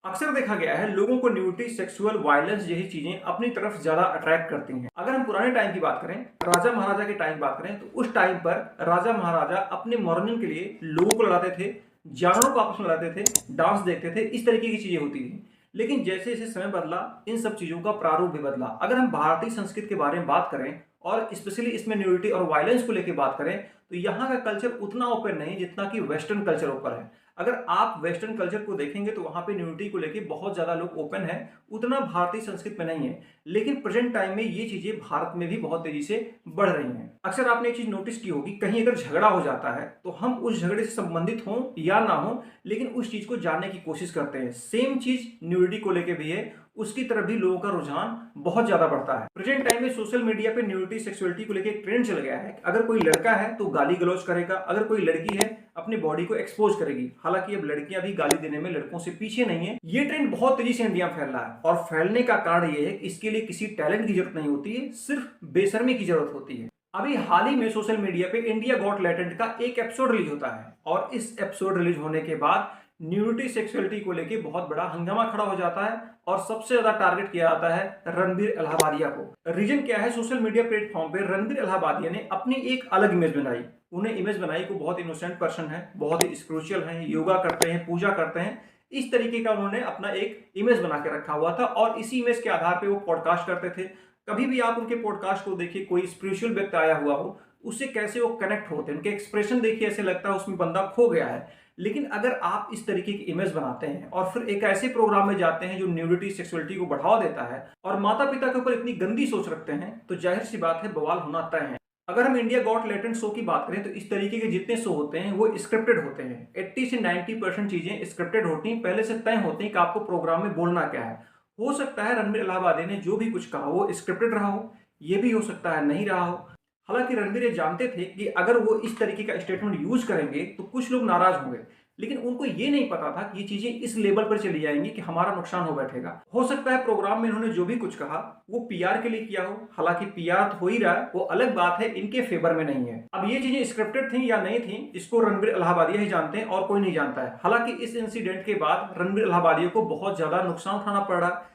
अक्सर देखा गया है लोगों को न्यूडिटी, सेक्सुअल वायलेंस जैसी चीजें अपनी तरफ ज्यादा अट्रैक्ट करती हैं। अगर हम पुराने टाइम की बात करें, राजा महाराजा के टाइम की बात करें, तो उस टाइम पर राजा महाराजा अपने मनोरंजन के लिए लोगों को लड़ाते थे, जानवरों को आपस में लड़ाते थे, डांस देखते थे, इस तरीके की चीजें होती थी। लेकिन जैसे जैसे समय बदला, इन सब चीजों का प्रारूप भी बदला। अगर हम भारतीय संस्कृति के बारे में बात करें और स्पेशली इसमें न्यूडिटी और वायलेंस को लेकर बात करें, तो यहाँ का कल्चर उतना ओपन नहीं जितना कि वेस्टर्न कल्चर ओपन है। अगर आप वेस्टर्न कल्चर को देखेंगे तो वहां पे न्यूडिटी को लेके बहुत ज्यादा लोग ओपन है, उतना भारतीय संस्कृति में नहीं है। लेकिन प्रेजेंट टाइम में ये चीजें भारत में भी बहुत तेजी से बढ़ रही हैं। अक्सर आपने एक चीज नोटिस की होगी, कहीं अगर झगड़ा हो जाता है तो हम उस झगड़े से संबंधित हों या ना हो, लेकिन उस चीज को जानने की कोशिश करते हैं। सेम चीज न्यूडिटी को लेके भी है, उसकी तरफ भी लोगों का रुझान बहुत ज्यादा बढ़ता है। प्रेजेंट टाइम में सोशल मीडिया पे न्यूडिटी, सेक्सुअलिटी को लेके एक ट्रेंड चल गया है। अगर कोई लड़का है तो गाली गलौज करेगा, अगर कोई लड़की है अपनी बॉडी को एक्सपोज करेगी। हालांकि अब लड़कियां भी गाली देने में लड़कों से पीछे नहीं है। ये ट्रेंड बहुत तेजी से इंडिया में फैल रहा है और फैलने का कारण ये है कि इसके लिए किसी टैलेंट की जरूरत नहीं होती है, सिर्फ बेशर्मी की जरूरत होती है। अभी हाल ही में सोशल मीडिया पे इंडिया गॉट टैलेंट का एक एपिसोड रिलीज होता है और इस एपिसोड रिलीज होने के बाद न्यूडिटी, सेक्सुअलिटी को लेके बहुत बड़ा हंगामा खड़ा हो जाता है और सबसे ज्यादा टारगेट किया जाता है रणबीर इलाहाबादिया को। रीजन क्या है? सोशल मीडिया प्लेटफॉर्म पे रणबीर इलाहाबादिया ने अपनी एक अलग इमेज बनाई। उन्हें इमेज बनाई को बहुत इनोसेंट पर्सन है, बहुत ही स्पिरिचुअल है, योगा करते हैं, पूजा करते हैं, इस तरीके का उन्होंने अपना एक इमेज बना के रखा हुआ था और इसी इमेज के आधार पे वो पॉडकास्ट करते थे। कभी भी आप उनके पॉडकास्ट को देखिए, कोई स्पिरिचुअल व्यक्ति आया हुआ हो, उससे कैसे वो कनेक्ट होते हैं, उनके एक्सप्रेशन देखिए, ऐसे लगता है उसमें बंदा खो गया है। लेकिन अगर आप इस तरीके की इमेज बनाते हैं और फिर एक ऐसे प्रोग्राम में जाते हैं जो न्यूडिटी, सेक्सुअलिटी को बढ़ावा देता है और माता पिता के ऊपर इतनी गंदी सोच रखते हैं, तो जाहिर सी बात है बवाल होना तय है। अगर हम इंडिया गॉट टैलेंट शो की बात करें तो इस तरीके के जितने शो होते हैं वो स्क्रिप्टेड होते हैं। 80 से 90% चीजें स्क्रिप्टेड होती हैं, पहले से तय होती हैं कि आपको प्रोग्राम में बोलना क्या है। हो सकता है रणबीर इलाहाबादी ने जो भी कुछ कहा वो स्क्रिप्टेड रहा हो, ये भी हो सकता है नहीं रहा हो। हालांकि रणबीर ये जानते थे कि अगर वो इस तरीके का स्टेटमेंट यूज करेंगे तो कुछ लोग नाराज होंगे, लेकिन उनको ये नहीं पता था कि ये चीजें इस लेवल पर चली जाएंगी कि हमारा नुकसान हो बैठेगा। हो सकता है प्रोग्राम में इन्होंने जो भी कुछ कहा वो पीआर के लिए किया हो, हालांकि पीआर तो हो ही रहा है, वो अलग बात है, इनके फेवर में नहीं है। अब ये चीजें स्क्रिप्टेड थी या नहीं थी, इसको रणबीर इलाहाबादिया ही जानते हैं और कोई नहीं जानता है। हालांकि इस इंसिडेंट के बाद रणबीर इलाहाबादिया को बहुत ज्यादा नुकसान उठाना पड़ रहा है।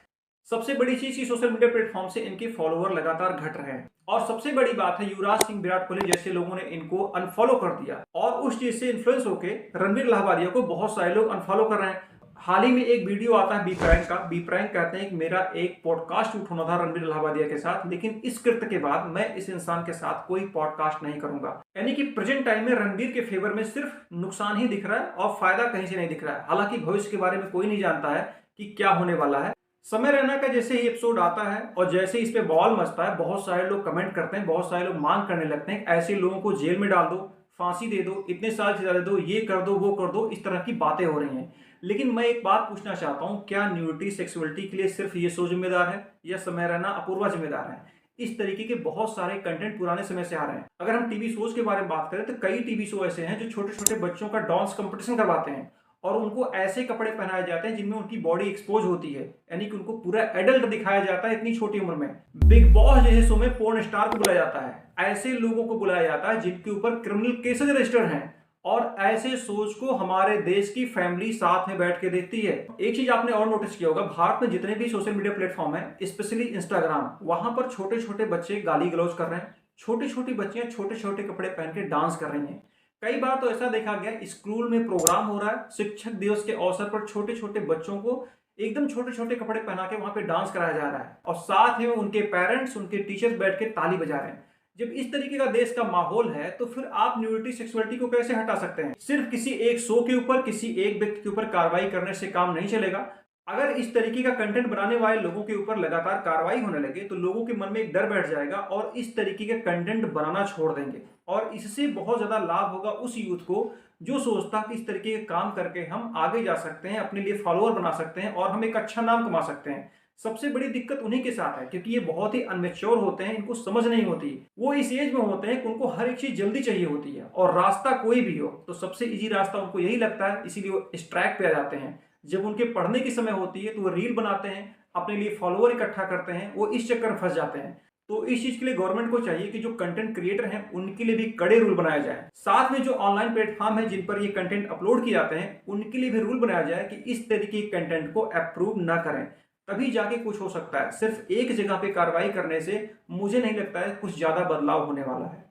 सबसे बड़ी चीज की सोशल मीडिया प्लेटफॉर्म से इनके फॉलोअर लगातार घट रहे हैं और सबसे बड़ी बात है युवराज सिंह, विराट कोहली जैसे लोगों ने इनको अनफॉलो कर दिया और उस चीज से इन्फ्लुएंस होकर रणबीर इलाहाबादिया को बहुत सारे लोग अनफॉलो कर रहे हैं। हाल ही में एक वीडियो आता है बी प्रैंक का। बी प्रैंक कहते हैं कि मेरा एक पॉडकास्ट शूट होना था रणबीर इलाहाबादिया के साथ, लेकिन इस कृत्य के बाद मैं इस इंसान के साथ कोई पॉडकास्ट नहीं करूंगा। यानी कि प्रेजेंट टाइम में रणबीर के फेवर में सिर्फ नुकसान ही दिख रहा है और फायदा कहीं से नहीं दिख रहा है। हालांकि भविष्य के बारे में कोई नहीं जानता है कि क्या होने वाला है। समय रैना का जैसे ही एपिसोड आता है और जैसे इस पे बवाल मचता है, बहुत सारे लोग कमेंट करते हैं, बहुत सारे लोग मांग करने लगते हैं ऐसे लोगों को जेल में डाल दो, फांसी दे दो, इतने साल सजा दे दो, ये कर दो, वो कर दो, इस तरह की बातें हो रही हैं। लेकिन मैं एक बात पूछना चाहता हूं, क्या न्यूडिटी, सेक्सुअलिटी के लिए सिर्फ ये शो जिम्मेदार है या समय रैना, अपूर्वा जिम्मेदार है? इस तरीके के बहुत सारे कंटेंट पुराने समय से आ रहे हैं। अगर हम टीवी शोज के बारे में बात करें तो कई टीवी शो ऐसे हैं जो छोटे छोटे बच्चों का डांस कंपटीशन करवाते हैं और उनको ऐसे कपड़े पहनाए जाते हैं जिनमें उनकी बॉडी एक्सपोज होती है, यानी कि उनको पूरा एडल्ट दिखाया जाता है इतनी छोटी उम्र में। बिग बॉस जैसे शो में पोर्न स्टार को बुलाया जाता है, ऐसे लोगों को बुलाया जाता है जिनके ऊपर क्रिमिनल केसेस रजिस्टर हैं और ऐसे सोच को हमारे देश की फैमिली साथ में बैठ के देखती है। एक चीज आपने और नोटिस किया होगा, भारत में जितने भी सोशल मीडिया प्लेटफॉर्म है, स्पेशली इंस्टाग्राम, वहां पर छोटे छोटे बच्चे गाली गलौज कर रहे हैं, छोटी छोटी बच्चियां छोटे छोटे कपड़े पहन के डांस कर रही हैं। कई बार तो ऐसा देखा गया स्कूल में प्रोग्राम हो रहा है, शिक्षक दिवस के अवसर पर छोटे छोटे बच्चों को एकदम छोटे छोटे कपड़े पहना के वहां पे डांस कराया जा रहा है और साथ में उनके पेरेंट्स, उनके टीचर्स बैठ के ताली बजा रहे हैं। जब इस तरीके का देश का माहौल है तो फिर आप न्यूडिटी, सेक्सुअलिटी को कैसे हटा सकते हैं? सिर्फ किसी एक शो के ऊपर, किसी एक व्यक्ति के ऊपर कार्रवाई करने से काम नहीं चलेगा। अगर इस तरीके का कंटेंट बनाने वाले लोगों के ऊपर लगातार कार्रवाई होने लगे तो लोगों के मन में एक डर बैठ जाएगा और इस तरीके का कंटेंट बनाना छोड़ देंगे और इससे बहुत ज्यादा लाभ होगा उस यूथ को जो सोचता कि इस तरीके के काम करके हम आगे जा सकते हैं, अपने लिए फॉलोअर बना सकते हैं और हम एक अच्छा नाम कमा सकते हैं। सबसे बड़ी दिक्कत उन्हीं के साथ है क्योंकि ये बहुत ही अनमेच्योर होते हैं, इनको समझ नहीं होती। वो इस एज में होते हैं कि उनको हर एक चीज जल्दी चाहिए होती है और रास्ता कोई भी हो तो सबसे इजी रास्ता उनको यही लगता है, इसीलिए वो इस ट्रैक पे आ जाते हैं। जब उनके पढ़ने की समय होती है तो वो रील बनाते हैं, अपने लिए फॉलोअर इकट्ठा करते हैं, वो इस चक्कर में फंस जाते हैं। तो इस चीज के लिए गवर्नमेंट को चाहिए कि जो कंटेंट क्रिएटर हैं उनके लिए भी कड़े रूल बनाए जाए। साथ में जो ऑनलाइन प्लेटफॉर्म है जिन पर ये कंटेंट अपलोड किए जाते हैं उनके लिए भी रूल बनाया जाए कि इस तरीके के कंटेंट को अप्रूव ना करें, तभी जाके कुछ हो सकता है। सिर्फ एक जगह पे कार्रवाई करने से मुझे नहीं लगता है कुछ ज्यादा बदलाव होने वाला है।